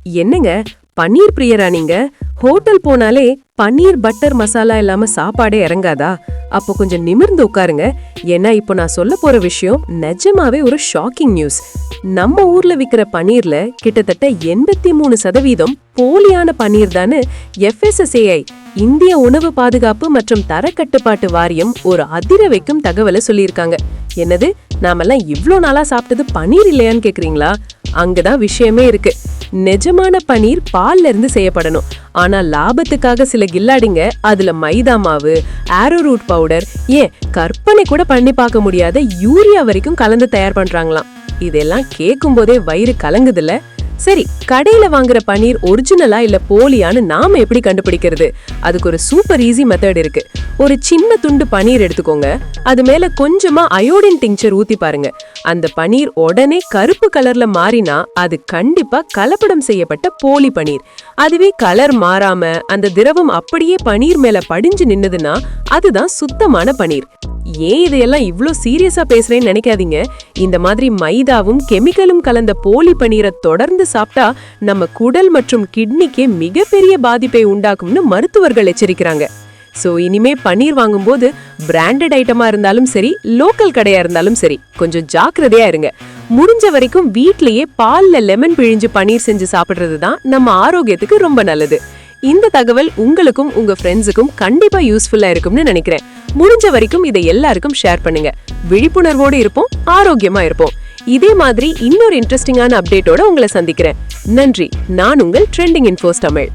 என்னங்க, பன்னீர் பிரியரா நீங்க? ஹோட்டல் போனாலே பன்னீர் பட்டர் மசாலா இல்லாம சாப்பாடே இறங்காதா? அப்போ கொஞ்சம் நிமிர்ந்து உட்காருங்க. ஏன்னா இப்போ நான் சொல்ல போற விஷயம் நிஜமாவே ஒரு ஷாக்கிங் நியூஸ். நம்ம ஊர்ல விக்கிற பன்னீர்ல கிட்டத்தட்ட 83% போலியான பன்னீர் தானு FSSAI இந்திய உணவு பாதுகாப்பு மற்றும் தரக்கட்டுப்பாட்டு வாரியம் ஒரு அதிர வைக்கும் தகவலை சொல்லியிருக்காங்க. என்னது, நாமெல்லாம் இவ்ளோ நாளா சாப்பிட்டது பன்னீர் இல்லையான்னு கேக்குறீங்களா? அங்கதான் விஷயமே இருக்கு. நிஜமான பன்னீர் பால்ல இருந்து செய்யப்படணும். ஆனா லாபத்துக்காக சில கில்லாடிங்க அதுல மைதா மாவு, ஆரோரூட் பவுடர், ஏன் கற்பனை கூட பண்ணி பார்க்க முடியாத யூரியா வரைக்கும் கலந்து தயார் பண்றாங்களாம். இதெல்லாம் கேட்கும் போதே வயிறு கலங்குதுல. சரி, கடையில வாங்குற பன்னீர் ஒரிஜினலா இல்ல போலியான்னு நாம எப்படி கண்டுபிடிக்கிறது? அதுக்கு ஒரு சூப்பர் ஈஸி மெத்தட் இருக்கு. ஒரு சின்ன துண்டு பன்னீர் எடுத்துக்கோங்க. அது மேல கொஞ்சமா அயோடின் டிங்சர் ஊத்தி பாருங்க. அந்த பன்னீர் உடனே கருப்பு கலர்ல மாறினா அது கண்டிப்பா கலப்படம் செய்யப்பட்ட போலி பன்னீர். அதுவே கலர் மாறாம அந்த திரவம் அப்படியே பன்னீர் மேல படிஞ்சு நின்னுதுன்னா அதுதான் சுத்தமான பன்னீர். ஏன் இதையெல்லாம் இவ்ளோ சீரியஸா பேசுறேன்னு நினைக்காதீங்க. இந்த மாதிரி மைதாவும் கெமிக்கலும் கலந்த போலி பன்னீரை தொடர்ந்து சாப்பிட்டா நம்ம குடல் மற்றும் கிட்னிக்கே மிகப்பெரிய பாதிப்பை உண்டாக்கும்னு மருத்துவர்கள் எச்சரிக்கிறாங்க. சோ இனிமே பன்னீர் வாங்கும்போது பிராண்டட் ஐட்டமா இருந்தாலும் சரி, லோக்கல் கடையா இருந்தாலும் சரி, கொஞ்சம் ஜாக்கிரதையா இருங்க. முடிஞ்ச வரைக்கும் வீட்லயே பால்ல லெமன் பிழிஞ்சு பன்னீர் செஞ்சு சாப்பிடுறது தான் நம்ம ஆரோக்கியத்துக்கு ரொம்ப நல்லது. இந்த தகவல் உங்களுக்கும் உங்க ஃப்ரெண்ட்ஸுக்கும் கண்டிப்பா யூஸ்ஃபுல்லா இருக்கும்னு நினைக்கிறேன். முடிஞ்ச வரைக்கும் இதை எல்லாருக்கும் ஷேர் பண்ணுங்க. விழிப்புணர்வோடு இருப்போம், ஆரோக்கியமா இருப்போம். இதே மாதிரி இன்னொரு இன்ட்ரெஸ்டிங்கான அப்டேட்டோட உங்களை சந்திக்கிறேன். நன்றி. நான் உங்கள் ட்ரெண்டிங் இன்ஃபோஸ் தமிழ்.